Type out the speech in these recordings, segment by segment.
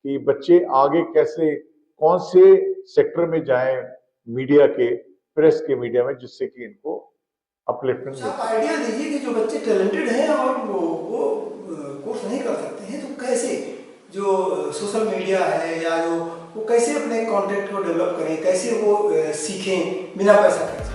कि बच्चे आगे कैसे कौन से सेक्टर में जाएं मीडिया के, प्रेस के मीडिया में, जिससे कि इनको अपलिफ्टमेंट कुछ मिल आप सके। आइडिया दीजिए कि जो बच्चे टैलेंटेड हैं और वो कोर्स नहीं कर सकते हैं तो कैसे, जो सोशल मीडिया है या जो वो कैसे अपने कंटेंट को डेवलप करें, कैसे वो सीखें बिना पैसा खर्च।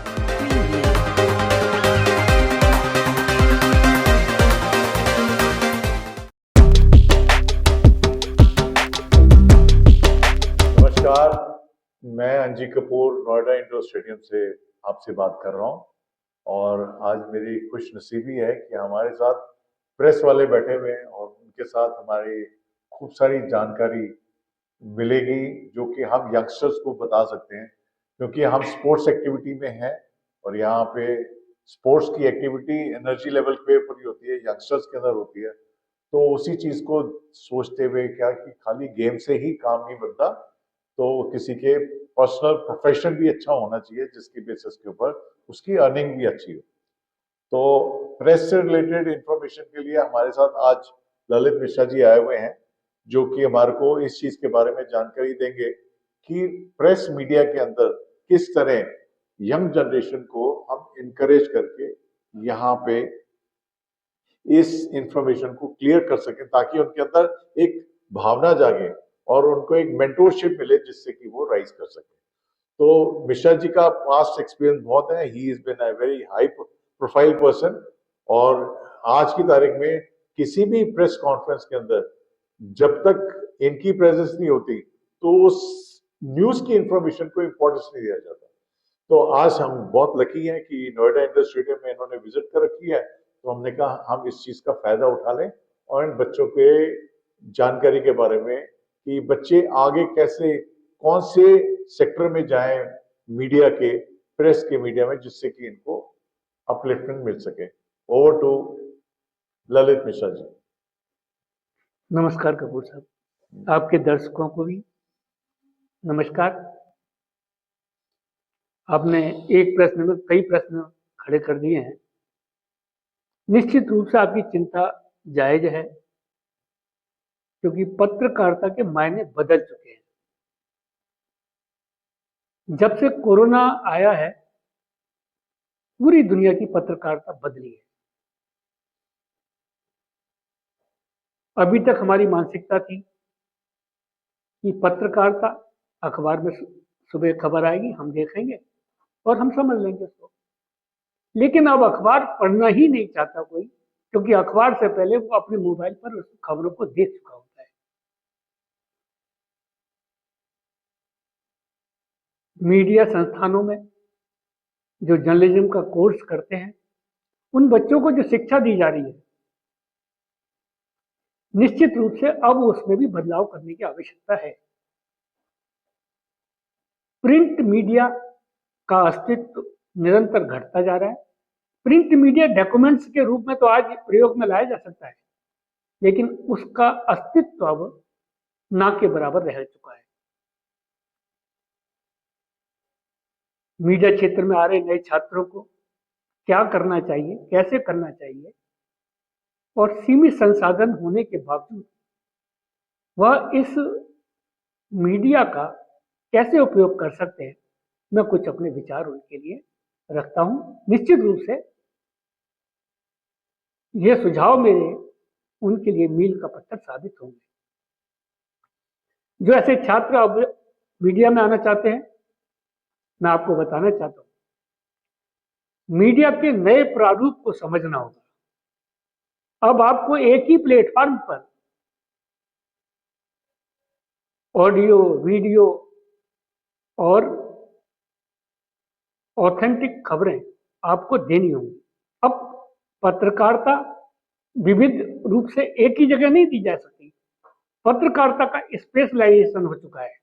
नमस्कार, मैं अंजी कपूर नोएडा इंडोर स्टेडियम से आपसे बात कर रहा हूँ। और आज मेरी खुशनसीबी है कि हमारे साथ प्रेस वाले बैठे हुए हैं और उनके साथ हमारी खूब सारी जानकारी मिलेगी जो कि हम यंगस्टर्स को बता सकते हैं, क्योंकि हम स्पोर्ट्स एक्टिविटी में हैं और यहाँ पे स्पोर्ट्स की एक्टिविटी एनर्जी लेवल पे पूरी होती है, यंगस्टर्स के अंदर होती है। तो उसी चीज को सोचते हुए क्या कि खाली गेम से ही काम नहीं बनता, तो किसी के पर्सनल प्रोफेशन भी अच्छा होना चाहिए जिसकी बेसिस के ऊपर उसकी अर्निंग भी अच्छी हो। तो प्रेस से रिलेटेड इंफॉर्मेशन के लिए हमारे साथ आज ललित मिश्रा जी आए हुए हैं, जो कि हमारे को इस चीज के बारे में जानकारी देंगे कि प्रेस मीडिया के अंदर किस तरह यंग जनरेशन को हम इनकरेज करके यहाँ पे इस इंफॉर्मेशन को क्लियर कर सकें, ताकि उनके अंदर एक भावना जागे और उनको एक मेंटोरशिप मिले जिससे कि वो राइज कर सके। तो मिश्रा जी का पास्ट एक्सपीरियंस बहुत है, he is been a very high profile person. और आज की तारीख में किसी भी प्रेस कॉन्फ्रेंस के अंदर जब तक इनकी प्रेजेंस नहीं होती तो उस न्यूज की इंफॉर्मेशन को इंपॉर्टेंस नहीं दिया जाता। तो आज हम बहुत लकी हैं कि नोएडा इंडोर स्टेडियम में इन्होंने विजिट कर रखी है, तो हमने कहा हम इस चीज का फायदा उठा लें और इन बच्चों के जानकारी के बारे में कि बच्चे आगे कैसे कौन से सेक्टर में जाएं मीडिया के, प्रेस के मीडिया में, जिससे कि इनको अपलिफ्टमेंट मिल सके। Over to Lalit Mishra ji. नमस्कार कपूर साहब, आपके दर्शकों को भी नमस्कार। आपने एक प्रश्न में कई प्रश्न खड़े कर दिए हैं। निश्चित रूप से आपकी चिंता जायज है, क्योंकि पत्रकारिता के मायने बदल चुके हैं। जब से कोरोना आया है, पूरी दुनिया की पत्रकारिता बदली है। अभी तक हमारी मानसिकता थी कि पत्रकारिता अखबार में सुबह खबर आएगी, हम देखेंगे और हम समझ लेंगे उसको। लेकिन अब अखबार पढ़ना ही नहीं चाहता कोई, क्योंकि अखबार से पहले वो अपने मोबाइल पर उस खबरों को देख चुका होता है। मीडिया संस्थानों में जो जर्नलिज्म का कोर्स करते हैं, उन बच्चों को जो शिक्षा दी जा रही है, निश्चित रूप से अब उसमें भी बदलाव करने की आवश्यकता है। प्रिंट मीडिया का अस्तित्व निरंतर घटता जा रहा है। प्रिंट मीडिया डॉक्यूमेंट्स के रूप में तो आज प्रयोग में लाया जा सकता है, लेकिन उसका अस्तित्व अब ना के बराबर रह चुका है। मीडिया क्षेत्र में आ रहे नए छात्रों को क्या करना चाहिए, कैसे करना चाहिए, और सीमित संसाधन होने के बावजूद वह इस मीडिया का कैसे उपयोग कर सकते हैं, मैं कुछ अपने विचार उनके लिए रखता हूं। निश्चित रूप से ये सुझाव मेरे उनके लिए मील का पत्थर साबित होंगे। जो ऐसे छात्र अब मीडिया में आना चाहते हैं, मैं आपको बताना चाहता हूं, मीडिया के नए प्रारूप को समझना होगा। अब आपको एक ही प्लेटफॉर्म पर ऑडियो, वीडियो और ऑथेंटिक खबरें आपको देनी होंगी। अब पत्रकारिता विविध रूप से एक ही जगह नहीं दी जा सकती। पत्रकारिता का स्पेशलाइजेशन हो चुका है।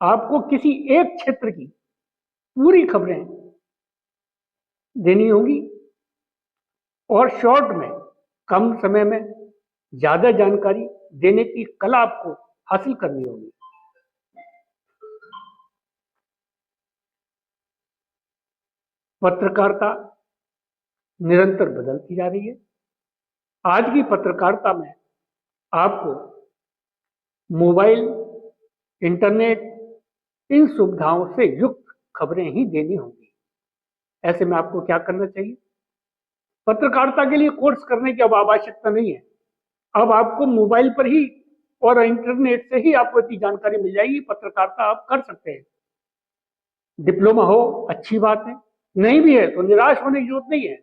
आपको किसी एक क्षेत्र की पूरी खबरें देनी होगी और शॉर्ट में, कम समय में ज्यादा जानकारी देने की कला आपको हासिल करनी होगी। पत्रकारिता निरंतर बदलती जा रही है। आज की पत्रकारिता में आपको मोबाइल, इंटरनेट, इन सुविधाओं से युक्त खबरें ही देनी होंगी। ऐसे में आपको क्या करना चाहिए? पत्रकारिता के लिए कोर्स करने की अब आवश्यकता नहीं है। अब आपको मोबाइल पर ही और इंटरनेट से ही आपको इतनी जानकारी मिल जाएगी, पत्रकारिता आप कर सकते हैं। डिप्लोमा हो, अच्छी बात है। नहीं भी है तो निराश होने की जरूरत नहीं है।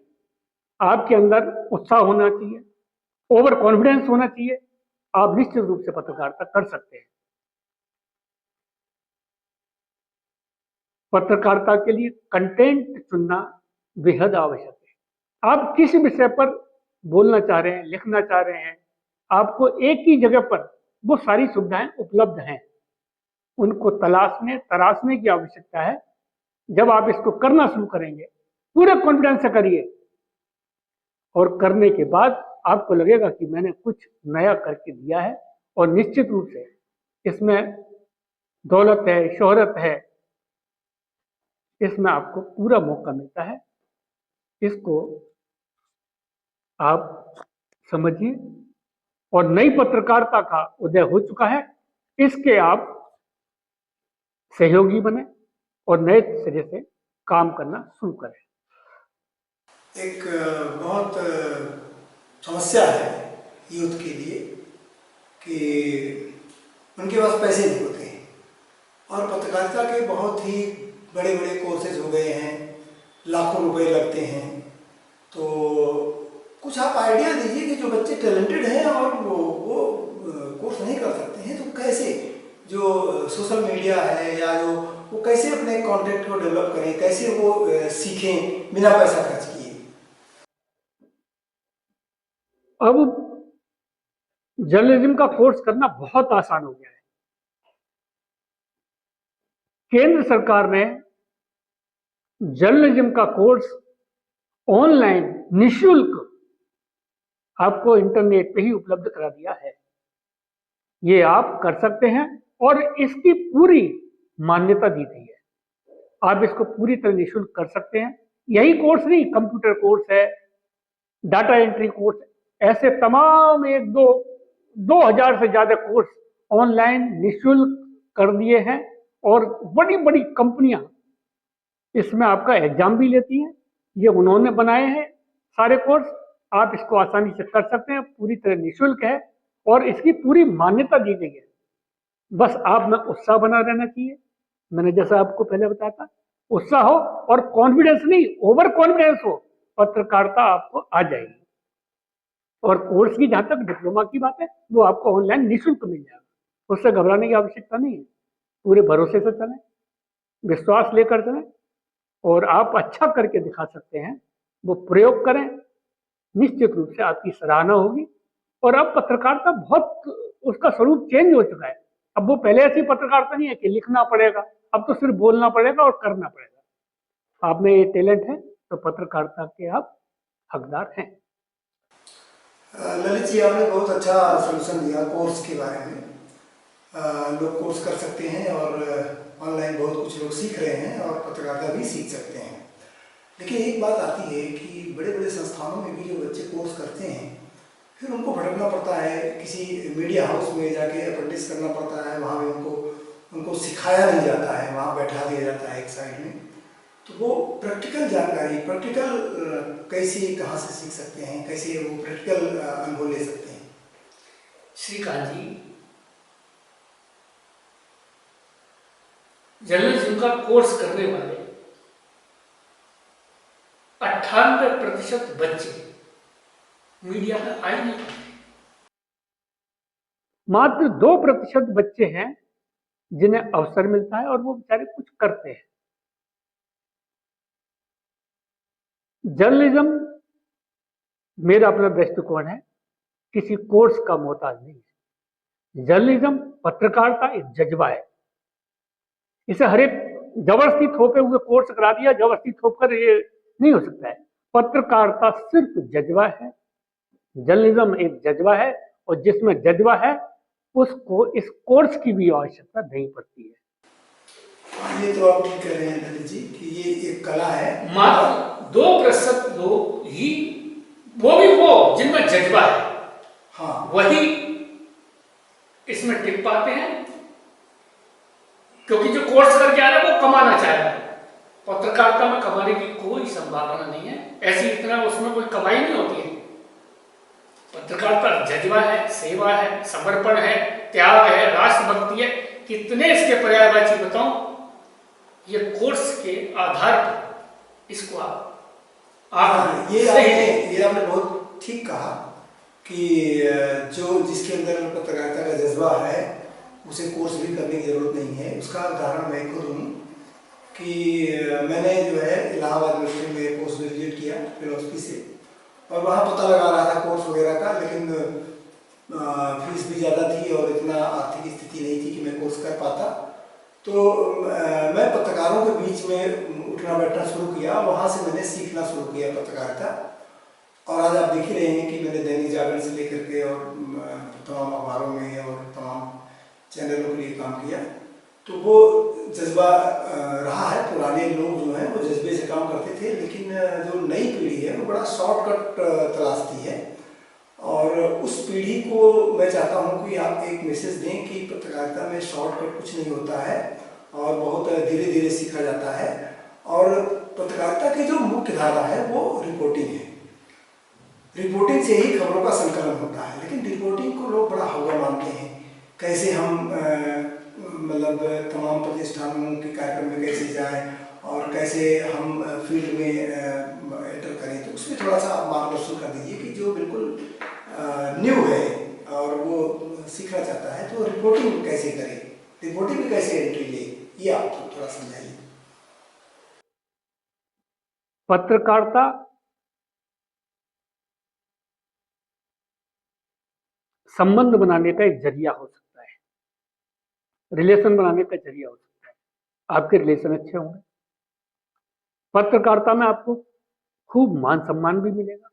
आपके अंदर उत्साह होना चाहिए, ओवर कॉन्फिडेंस होना चाहिए। आप निश्चित रूप से पत्रकारिता कर सकते हैं। पत्रकारिता के लिए कंटेंट चुनना बेहद आवश्यक है। आप किस विषय पर बोलना चाह रहे हैं, लिखना चाह रहे हैं, आपको एक ही जगह पर वो सारी सुविधाएं उपलब्ध हैं। उनको तराशने की आवश्यकता है। जब आप इसको करना शुरू करेंगे, पूरे कॉन्फिडेंस से करिए, और करने के बाद आपको लगेगा कि मैंने कुछ नया करके दिया है, और निश्चित रूप से इसमें दौलत है, शोहरत है, इसमें आपको पूरा मौका मिलता है। इसको आप समझिए। और नई पत्रकारिता का उदय हो चुका है, इसके आप सहयोगी बने और नए सिरे से काम करना शुरू करें। एक बहुत समस्या है यूथ के लिए कि उनके पास पैसे नहीं होते हैं, और पत्रकारिता के बहुत ही बड़े बड़े कोर्सेज हो गए हैं, लाखों रुपए लगते हैं। तो कुछ आप आइडिया दीजिए कि जो बच्चे टैलेंटेड हैं और वो कोर्स नहीं कर सकते हैं, तो कैसे जो सोशल मीडिया है या जो वो कैसे अपने कंटेंट को डेवलप करें, कैसे वो सीखें बिना पैसा खर्च किए। अब जर्नलिज्म का कोर्स करना बहुत आसान हो गया है। केंद्र सरकार ने जर्नलिज्म का कोर्स ऑनलाइन निःशुल्क आपको इंटरनेट पे ही उपलब्ध करा दिया है। ये आप कर सकते हैं और इसकी पूरी मान्यता दी गई है। आप इसको पूरी तरह निःशुल्क कर सकते हैं। यही कोर्स नहीं, कंप्यूटर कोर्स है, डाटा एंट्री कोर्स, ऐसे तमाम 2000 से ज्यादा कोर्स ऑनलाइन निःशुल्क कर दिए हैं। और बड़ी बड़ी कंपनियां इसमें आपका एग्जाम भी लेती हैं। ये उन्होंने बनाए हैं सारे कोर्स। आप इसको आसानी से कर सकते हैं, पूरी तरह निःशुल्क है और इसकी पूरी मान्यता दी गई है। बस आप में उत्साह बना रहना चाहिए। मैंने जैसा आपको पहले बताया था, उत्साह हो और कॉन्फिडेंस नहीं, ओवर कॉन्फिडेंस हो, पत्रकारिता आपको आ जाएगी। और कोर्स की जहां तक डिप्लोमा की बात है, वो आपको ऑनलाइन निःशुल्क मिल जाएगा, उससे घबराने की आवश्यकता नहीं है। पूरे भरोसे से चलें, विश्वास लेकर चलें, और आप अच्छा करके दिखा सकते हैं, वो प्रयोग करें। निश्चित रूप से आपकी सराहना होगी। और अब पत्रकारिता बहुत, उसका स्वरूप चेंज हो चुका है। अब वो पहले ऐसी पत्रकारिता नहीं है कि लिखना पड़ेगा, अब तो सिर्फ बोलना पड़ेगा और करना पड़ेगा। आप में ये टैलेंट है तो पत्रकारिता के आप हकदार हैं। ललित जी, आपने बहुत अच्छा सलूशन दिया कोर्स के बारे में। लोग कोर्स कर सकते हैं और ऑनलाइन बहुत कुछ लोग सीख रहे हैं और पत्रकारिता भी सीख सकते हैं। लेकिन एक बात आती है कि बड़े बड़े संस्थानों में भी जो बच्चे कोर्स करते हैं, फिर उनको भटकना पड़ता है, किसी मीडिया हाउस में जाके अप्रेंटिस करना पड़ता है। वहाँ भी उनको सिखाया नहीं जाता है, वहाँ बैठा दिया जाता है एक साइड में। तो वो प्रैक्टिकल जानकारी, प्रैक्टिकल कैसे, कहाँ से सीख सकते हैं, कैसे वो प्रैक्टिकल अनुभव ले सकते हैं? श्रीकांत जी, जर्नलिज्म का कोर्स करने वाले 98% बच्चे मीडिया में आ ही नहीं पाते। मात्र 2% बच्चे हैं जिन्हें अवसर मिलता है और वो बेचारे कुछ करते हैं। जर्नलिज्म, मेरा अपना दृष्टिकोण है, किसी कोर्स का मोहताज नहीं है। जर्नलिज्म, पत्रकारिता एक जज्बा है। इसे हर एक जबरदस्ती थोपे हुए कोर्स करा दिया, जबरदस्ती थोप कर ये नहीं हो सकता है। पत्रकारिता सिर्फ जज्बा है, जर्नलिज्म एक जज्बा है, और जिसमें जज्बा है उसको इस कोर्स की भी आवश्यकता नहीं पड़ती है। ये तो आप ठीक कह रहे हैं ललित जी कि ये एक कला है। मात्र 2% लोग ही, वो भी वो जिनमें जज्बा है, हाँ, वही इसमें टिक पाते हैं, क्योंकि जो कोर्स करके आ रहा है वो कमाना चाह रहा है। पत्रकारिता में कमाने की कोई संभावना नहीं है, ऐसी इतना उसमें कोई कमाई नहीं होती है। पत्रकारिता जज्बा है, सेवा है, समर्पण है, त्याग है, राष्ट्रभक्ति है, कितने इसके पर्यायवाची बताऊं। ये कोर्स के आधार पर इसको आप हाँ, ये सही आपने बहुत ठीक कहा कि जो जिसके अंदर पत्रकारिता का जज्बा है उसे कोर्स भी करने की जरूरत नहीं है। उसका उदाहरण मैं खुद हूँ कि मैंने जो है इलाहाबाद यूनिवर्सिटी में पोस्ट ग्रेजुएट किया फिलोसफी से, और वहाँ पता लगा रहा था कोर्स वगैरह का, लेकिन फीस भी ज़्यादा थी और इतना आर्थिक स्थिति नहीं थी कि मैं कोर्स कर पाता। तो मैं पत्रकारों के बीच में उठना बैठना शुरू किया, वहाँ से मैंने सीखना शुरू किया पत्रकारिता। और आज आप देख ही रहे हैं कि मैंने दैनिक जागरण से लेकर के और तमाम अखबारों में और तमाम चैनलों के लिए काम किया। तो वो जज्बा रहा है। पुराने लोग जो हैं वो जज्बे से काम करते थे, लेकिन जो नई पीढ़ी है वो बड़ा शॉर्टकट तलाशती है। और उस पीढ़ी को मैं चाहता हूं कि आप एक मैसेज दें कि पत्रकारिता में शॉर्टकट कुछ नहीं होता है और बहुत धीरे धीरे सीखा जाता है। और पत्रकारिता की जो मुख्य धारा है वो रिपोर्टिंग है। रिपोर्टिंग से ही खबरों का संकलन होता है, लेकिन रिपोर्टिंग को लोग बड़ा हल्का मानते हैं। कैसे हम मतलब तमाम प्रतिष्ठानों के कार्यक्रम में कैसे जाएं और कैसे हम फील्ड में एंटर करें, तो उसमें थोड़ा सा आप मार्गदर्शन कर दीजिए कि जो बिल्कुल न्यू है और वो सीखना चाहता है तो रिपोर्टिंग कैसे करे, रिपोर्टिंग में कैसे एंट्री ले, ये आप थोड़ा समझाइए। पत्रकारिता संबंध बनाने का एक जरिया हो सकता है, रिलेशन बनाने का जरिया हो सकता है। आपके रिलेशन अच्छे होंगे, पत्रकारिता में आपको खूब मान सम्मान भी मिलेगा।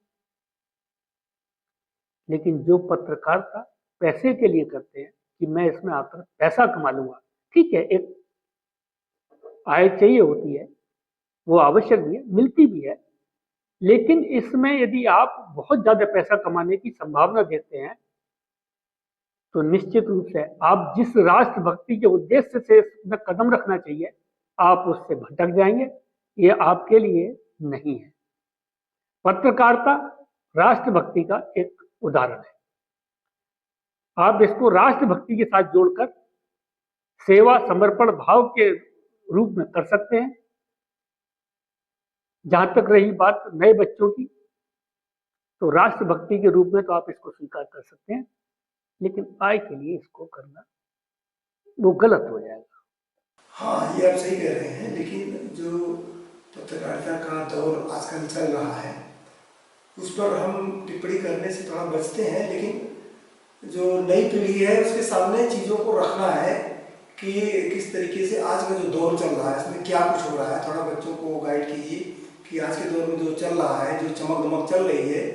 लेकिन जो पत्रकारिता पैसे के लिए करते हैं कि मैं इसमें आकर पैसा कमा लूंगा, ठीक है, एक आय चाहिए होती है, वो आवश्यक भी है, मिलती भी है, लेकिन इसमें यदि आप बहुत ज्यादा पैसा कमाने की संभावना देखते हैं तो निश्चित रूप से आप जिस राष्ट्रभक्ति के उद्देश्य से इसमें कदम रखना चाहिए आप उससे भटक जाएंगे। ये आपके लिए नहीं है। पत्रकारिता राष्ट्रभक्ति का एक उदाहरण है। आप इसको राष्ट्रभक्ति के साथ जोड़कर सेवा समर्पण भाव के रूप में कर सकते हैं। जहां तक रही बात नए बच्चों की, तो राष्ट्रभक्ति के रूप में तो आप इसको स्वीकार कर सकते हैं, लेकिन आय के लिए इसको करना वो गलत हो जाएगा। हाँ, ये आप सही कह रहे हैं, लेकिन जो पत्रकारिता का दौर आजकल चल रहा है उस पर हम टिप्पणी करने से थोड़ा बचते हैं, लेकिन जो नई पीढ़ी है उसके सामने चीज़ों को रखना है कि किस तरीके से आज का जो दौर चल रहा है इसमें क्या कुछ हो रहा है। थोड़ा बच्चों को गाइड कीजिए कि आज के दौर में जो चल रहा है, जो चमक दमक चल रही है,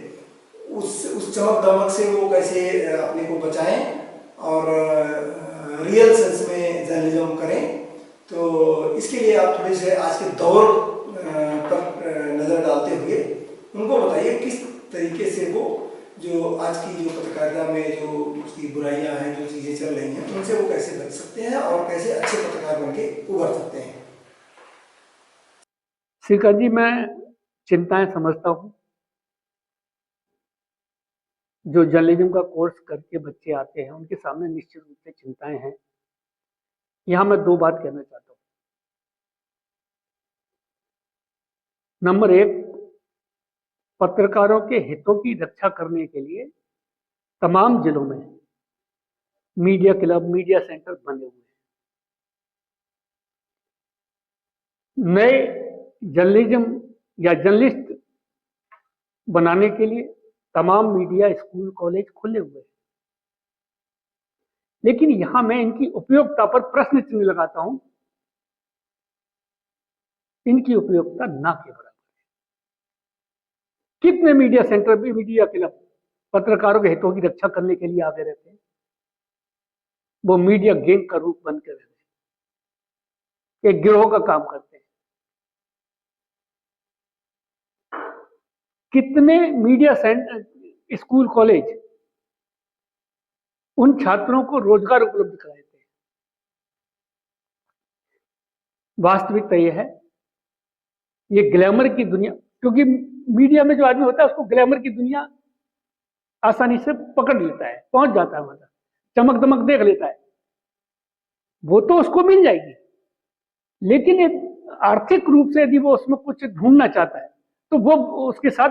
उस चमक दमक से वो कैसे अपने को बचाएं और रियल सेंस में जर्नलिज्म करें। तो इसके लिए आप थोड़े से आज के दौर पर नज़र डालते हुए उनको बताइए किस तरीके से वो जो आज की जो पत्रकारिता में जो उसकी बुराइयां हैं, जो चीज़ें चल रही हैं, उनसे वो कैसे बच सकते हैं और कैसे अच्छे पत्रकार बन के उभर सकते हैं। श्रीकांत जी, मैं चिंताएं समझता हूँ। जो जर्नलिज्म का कोर्स करके बच्चे आते हैं उनके सामने निश्चित रूप से चिंताएं हैं। यहां मैं दो बात कहना चाहता हूँ। नंबर एक, पत्रकारों के हितों की रक्षा करने के लिए तमाम जिलों में मीडिया क्लब, मीडिया सेंटर बने हुए हैं। नए जर्नलिज्म या जर्नलिस्ट बनाने के लिए तमाम मीडिया स्कूल कॉलेज खुले हुए हैं। लेकिन यहां मैं इनकी उपयोगिता पर प्रश्न चिन्ह लगाता हूं। इनकी उपयोगिता ना के बराबर है। कितने मीडिया सेंटर भी, मीडिया क्लब पत्रकारों के हितों की रक्षा करने के लिए आगे रहते हैं, वो मीडिया गैंग का रूप बनकर रहते हैं, एक गिरोह का काम करते हैं। कितने मीडिया सेंटर, स्कूल कॉलेज उन छात्रों को रोजगार उपलब्ध कराए थे। वास्तविकता यह है, ये ग्लैमर की दुनिया, क्योंकि मीडिया में जो आदमी होता है उसको ग्लैमर की दुनिया आसानी से पकड़ लेता है, पहुंच जाता है, मतलब चमक दमक देख लेता है, वो तो उसको मिल जाएगी। लेकिन आर्थिक रूप से यदि वो उसमें कुछ ढूंढना चाहता है तो वो उसके साथ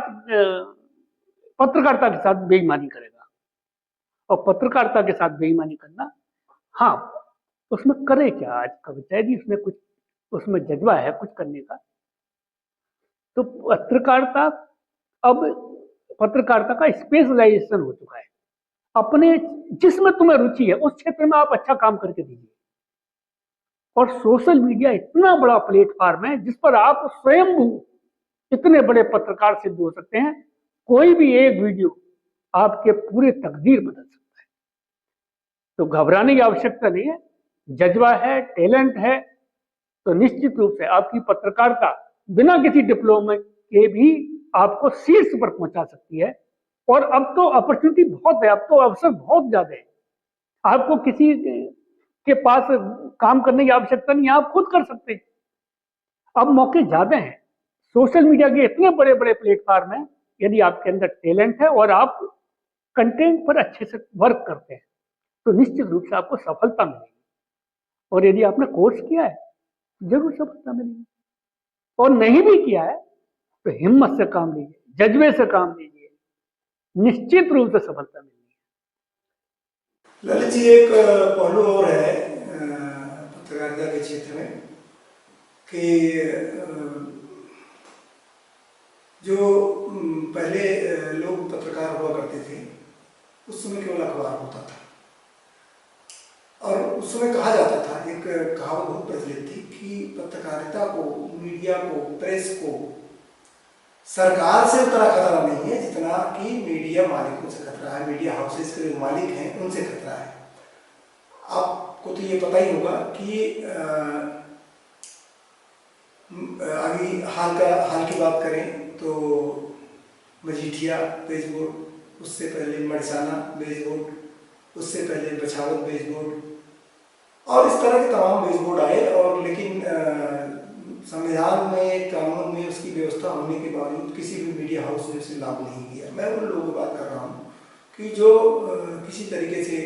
पत्रकारिता के साथ बेईमानी करेगा। और पत्रकारिता के साथ बेईमानी करना, हाँ, उसमें करे क्या आज कविता, यदि उसमें कुछ उसमें जज्बा है कुछ करने का, तो पत्रकारिता अब पत्रकारिता का स्पेशलाइजेशन हो चुका है। अपने जिसमें तुम्हें रुचि है उस क्षेत्र में आप अच्छा काम करके दीजिए। और सोशल मीडिया इतना बड़ा प्लेटफॉर्म है जिस पर आप स्वयं इतने बड़े पत्रकार सिद्ध हो सकते हैं। कोई भी एक वीडियो आपके पूरे तकदीर बदल सकता है। तो घबराने की आवश्यकता नहीं है। जज्बा है, टैलेंट है, तो निश्चित रूप से आपकी पत्रकारिता बिना किसी डिप्लोमा के भी आपको शीर्ष पर पहुंचा सकती है। और अब तो अपॉर्चुनिटी बहुत है, अब तो अवसर बहुत ज्यादा है। आपको किसी के पास काम करने की आवश्यकता नहीं है, आप खुद कर सकते हैं। अब मौके ज्यादा हैं। सोशल मीडिया के इतने बड़े बड़े प्लेटफॉर्म हैं, यदि आपके अंदर टैलेंट है और आप कंटेंट पर अच्छे से वर्क करते हैं तो निश्चित रूप से आपको सफलता मिलेगी। और यदि आपने कोर्स किया है जरूर सफलता मिलेगी, और नहीं भी किया है तो हिम्मत से काम लीजिए, जज्बे से काम लीजिए, निश्चित रूप से सफलता मिलेगी। ललित जी, एक पहलू और है पत्रकारिता के क्षेत्र में कि जो पहले लोग पत्रकार हुआ करते थे उस समय केवल अखबार होता था, और उस समय कहा जाता था, एक कहावत बहुत प्रचलित थी कि पत्रकारिता को, मीडिया को, प्रेस को सरकार से उतना खतरा नहीं है जितना कि मीडिया मालिकों से खतरा है, मीडिया हाउसेस के जो मालिक हैं उनसे खतरा है। आपको तो ये पता ही होगा कि अभी हाल की बात करें तो मजीठिया पेज बोर्ड, उससे पहले मड़साना पेज बोर्ड, उससे पहले बछावत पेज बोर्ड, और इस तरह के तमाम पेज बोर्ड आए। और लेकिन संविधान में, कानून में उसकी व्यवस्था होने के बावजूद किसी भी मीडिया हाउस ने उसे लागू नहीं किया। मैं उन लोगों की बात कर रहा हूँ कि जो किसी तरीके से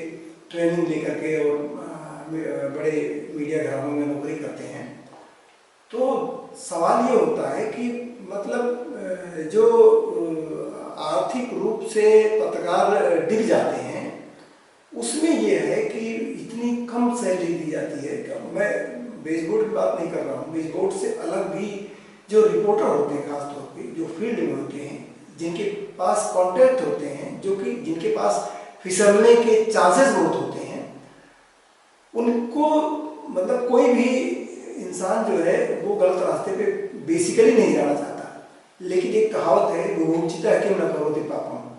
ट्रेनिंग लेकर के और बड़े मीडिया घरानों में नौकरी करते हैं। तो सवाल ये होता है कि मतलब जो आर्थिक रूप से पत्रकार डिग जाते हैं उसमें ये है कि इतनी कम सैलरी दी जाती है। मैं बेसबोर्ड की बात नहीं कर रहा हूँ, बेसबोर्ड से अलग भी जो रिपोर्टर होते हैं, खासतौर पे जो फील्ड में होते हैं, जिनके पास कॉन्टैक्ट होते हैं, जो कि जिनके पास फिसलने के चांसेस बहुत होते हैं, उनको मतलब कोई भी इंसान जो है वो गलत रास्ते पे बेसिकली नहीं जाना चाहता। लेकिन एक कहावत है, विमोचिता किम न करोति पापम।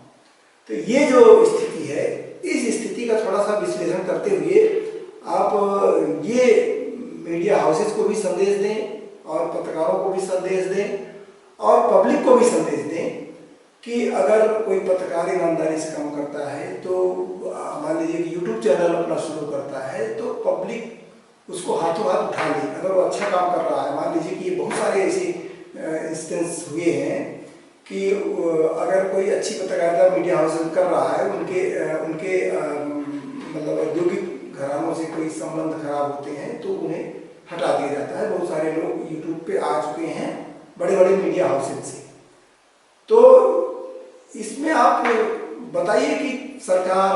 तो ये जो स्थिति है, इस स्थिति का थोड़ा सा विश्लेषण करते हुए आप ये मीडिया हाउसेस को भी संदेश दें और पत्रकारों को भी संदेश दें और पब्लिक को भी संदेश दें कि अगर कोई पत्रकार ईमानदारी से काम करता है तो मान लीजिए कि यूट्यूब चैनल अपना शुरू करता है तो पब्लिक उसको हाथों हाथ उठा ले। अगर वो अच्छा काम कर रहा है, मान लीजिए कि बहुत सारे ऐसे इंस्टेंस हुए हैं कि अगर कोई अच्छी पत्रकारिता मीडिया हाउस कर रहा है, उनके मतलब औद्योगिक घरानों से कोई संबंध खराब होते हैं तो उन्हें हटा दिया जाता है। बहुत सारे लोग यूट्यूब पे आ चुके हैं बड़े बड़े मीडिया हाउसेज से। तो इसमें आप बताइए कि सरकार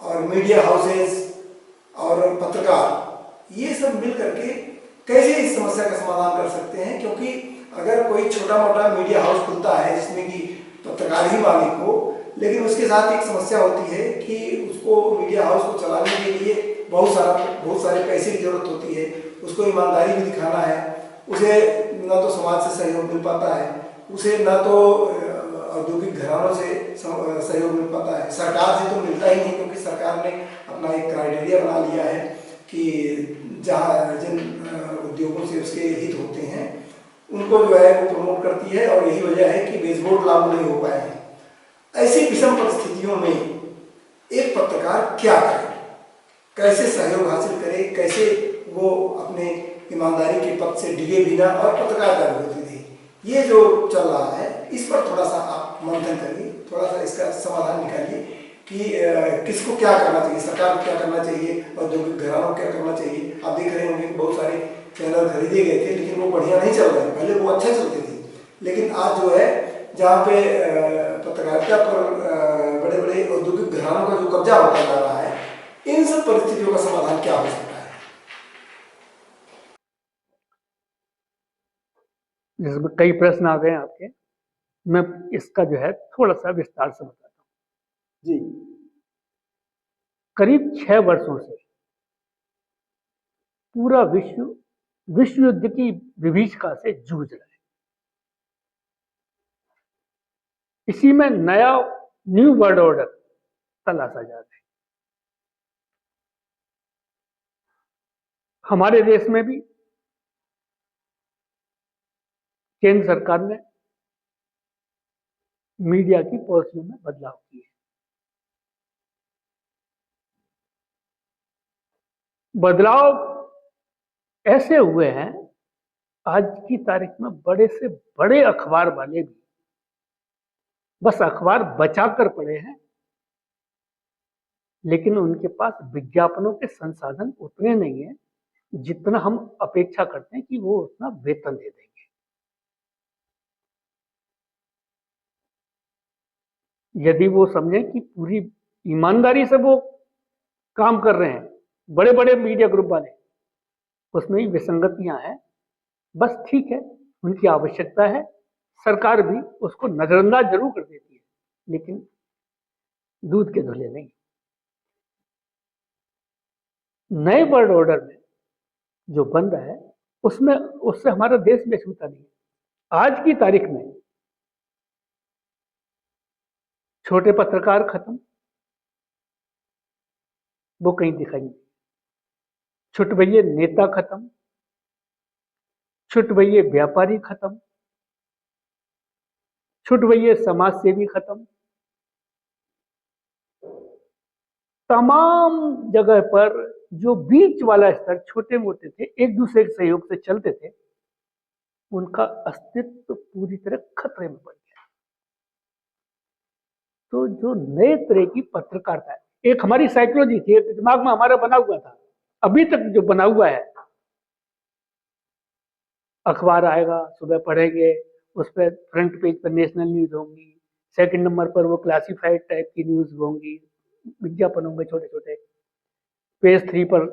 और मीडिया हाउसेज और पत्रकार ये सब मिल करके कैसे इस समस्या का समाधान कर सकते हैं। क्योंकि अगर कोई छोटा मोटा मीडिया हाउस खुलता है जिसमें कि पत्रकार ही मालिक हो, लेकिन उसके साथ एक समस्या होती है कि उसको मीडिया हाउस को चलाने के लिए बहुत सारे पैसे की जरूरत होती है, उसको ईमानदारी भी दिखाना है, उसे न तो समाज से सहयोग मिल पाता है, उसे न तो औद्योगिक घरानों से सहयोग मिल पाता है, सरकार से तो मिलता ही नहीं, क्योंकि सरकार ने अपना एक क्राइटेरिया बना लिया है कि जिन उद्योगों से उसके हित होते हैं उनको जो है वो प्रमोट करती है। और यही वजह है कि बेसबोर्ड लागू नहीं हो पाए हैं। ऐसी विषम परिस्थितियों में एक पत्रकार क्या करे, कैसे सहयोग हासिल करे, कैसे वो अपने ईमानदारी के पथ से डिगे बिना और पत्रकारिता होती थी, ये जो चल रहा है इस पर थोड़ा सा आप मंथन करिए, थोड़ा सा इसका समाधान निकालिए कि किसको क्या करना चाहिए, सरकार को क्या करना चाहिए, औद्योगिक घरानों को क्या करना चाहिए। आप देख रहे होंगे कि बहुत सारे चैनल खरीदे गए थे लेकिन वो बढ़िया नहीं चल रहे, पहले वो अच्छा चलते थे, लेकिन आज जो है जहाँ पे पत्रकारिता पर बड़े बड़े औद्योगिक घरानों का जो कब्जा होता जा रहा है, इन सब परिस्थितियों का समाधान क्या हो सकता है? जिसमें कई प्रश्न आ गए हैं आपके, मैं इसका जो है थोड़ा सा विस्तार से बताता हूँ। जी। करीब 6 वर्षों से पूरा विश्व युद्ध की विभीषिका से जूझ रहा है। इसी में नया न्यू वर्ल्ड ऑर्डर तलाशा जा रहा है। हमारे देश में भी केंद्र सरकार ने मीडिया की पॉलिसियों में बदलाव किए। बदलाव ऐसे हुए हैं, आज की तारीख में बड़े से बड़े अखबार वाले भी बस अखबार बचाकर पड़े हैं, लेकिन उनके पास विज्ञापनों के संसाधन उतने नहीं है जितना हम अपेक्षा करते हैं कि वो उतना वेतन दे देंगे। यदि वो समझें कि पूरी ईमानदारी से वो काम कर रहे हैं, बड़े बड़े मीडिया ग्रुप वाले, उसमें ही विसंगतियां हैं, बस ठीक है, उनकी आवश्यकता है, सरकार भी उसको नजरअंदाज जरूर कर देती है, लेकिन दूध के धुले नहीं। नए वर्ल्ड ऑर्डर में जो बन रहा है उसमें उससे हमारा देश में छूता नहीं है। आज की तारीख में छोटे पत्रकार खत्म, वो कहीं दिखाई नहीं। छुटभइये नेता खत्म, छुटभइये व्यापारी खत्म, छुटभइये समाज सेवी खत्म। तमाम जगह पर जो बीच वाला स्तर छोटे मोटे थे, एक दूसरे के सहयोग से चलते थे, उनका अस्तित्व पूरी तरह खतरे में पड़ गया। तो जो नए तरह की पत्रकारिता है, एक हमारी साइकोलॉजी थी, एक दिमाग में हमारा बना हुआ था, अभी तक जो बना हुआ है, अखबार आएगा, सुबह पढ़ेंगे, उस पर फ्रंट पेज पर नेशनल न्यूज होंगी, सेकंड नंबर पर वो क्लासिफाइड टाइप की न्यूज होंगी, विज्ञापन होंगे छोटे छोटे, पेज 3 पर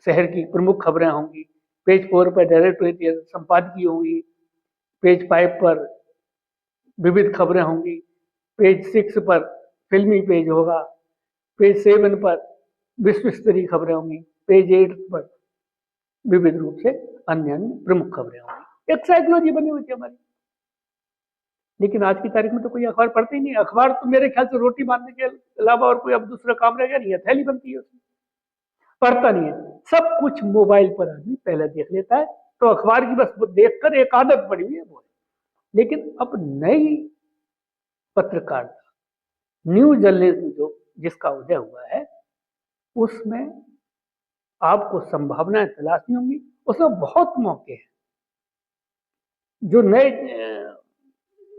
शहर की प्रमुख खबरें होंगी, पेज 4 पर डायरेक्ट संपादकीय होंगी, पेज 5 पर विविध खबरें होंगी, पेज 6 पर फिल्मी पेज होगा, पेज 7 पर विश्व स्तरीय खबरें होंगी, पेज 8 पर विविध रूप से अन्य प्रमुख खबरें होंगी। एक साइकोलॉजी बनी हुई थी हमारी, लेकिन आज की तारीख में तो कोई अखबार पढ़ते ही नहीं। अखबार तो मेरे ख्याल से रोटी बांधने के अलावा और कोई अब दूसरा काम रह गया नहीं है, थैली बनती है उसमें, पढ़ता नहीं है। सब कुछ मोबाइल पर आदमी पहले देख लेता है, तो अखबार की बस देखकर एक आदत पड़ी हुई है वो। लेकिन अब नई पत्रकारिता, न्यू जर्नलिज्म जो जिसका उदय हुआ है, उसमें आपको संभावनाएं तलाशनी होंगी, उसमें बहुत मौके हैं। जो नए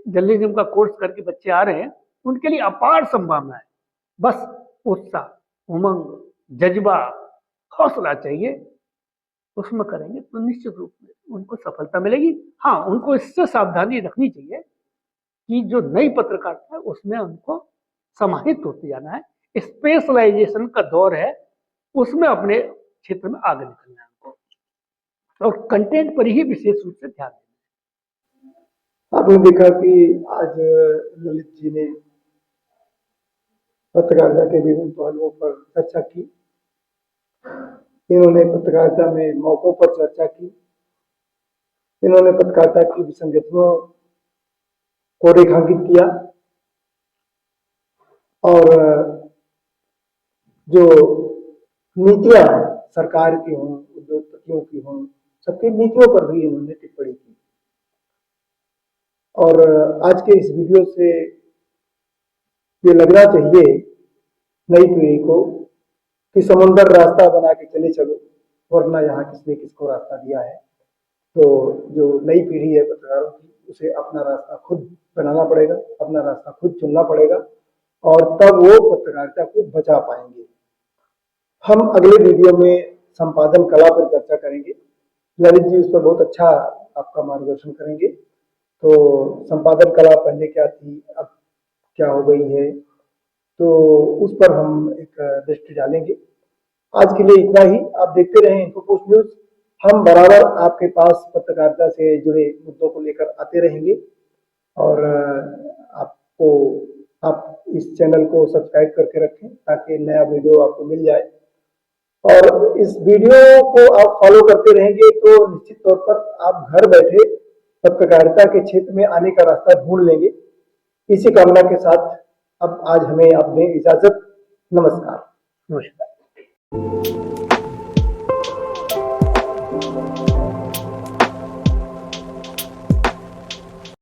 जर्नलिज्म का कोर्स करके बच्चे आ रहे हैं, उनके लिए अपार संभावना है। बस उत्साह, उमंग, जज्बा, हौसला चाहिए, उसमें करेंगे तो निश्चित रूप में उनको सफलता मिलेगी। हाँ, उनको इससे सावधानी रखनी चाहिए कि जो नई पत्रकारिता है उसमें उनको समाहित होते जाना है, स्पेशलाइजेशन का दौर है, उसमें अपने क्षेत्र में आगे निकलना है उनको, और कंटेंट पर ही विशेष रूप से ध्यान देना। आपने देखा कि आज ललित जी ने पत्रकारिता के विभिन्न पहलुओं पर चर्चा की, इन्होंने पत्रकारिता में मौकों पर चर्चा की, इन्होंने पत्रकारिता की विसंगतियों को रेखांकित किया, और जो नीतियां सरकार की हों, उद्योगपतियों की हों, सबकी नीतियों पर भी इन्होंने टिप्पणी की। और आज के इस वीडियो से ये लगना चाहिए नई पीढ़ी को कि समुंदर रास्ता बना के चले चलो, वरना यहाँ किसने किसको रास्ता दिया है। तो जो नई पीढ़ी है पत्रकारों की, उसे अपना रास्ता खुद बनाना पड़ेगा, अपना रास्ता खुद चुनना पड़ेगा, और तब वो पत्रकारिता को बचा पाएंगे। हम अगले वीडियो में संपादन कला पर चर्चा करेंगे। ललित जी उस पर बहुत अच्छा आपका मार्गदर्शन करेंगे। तो संपादन कला पहले क्या थी, अब क्या हो गई है, तो उस पर हम एक दृष्टि डालेंगे। आज के लिए इतना ही। आप देखते रहें इन्फोपोस्ट न्यूज। हम बराबर आपके पास पत्रकारिता से जुड़े मुद्दों को लेकर आते रहेंगे, और आपको आप इस चैनल को सब्सक्राइब करके रखें ताकि नया वीडियो आपको मिल जाए। और इस वीडियो को आप फॉलो करते रहेंगे तो निश्चित तौर पर आप घर बैठे पत्रकारिता के क्षेत्र में आने का रास्ता ढूंढ लेंगे। इसी कामना के साथ अब आज हमें आप दें इजाजत। नमस्कार। नमस्कार।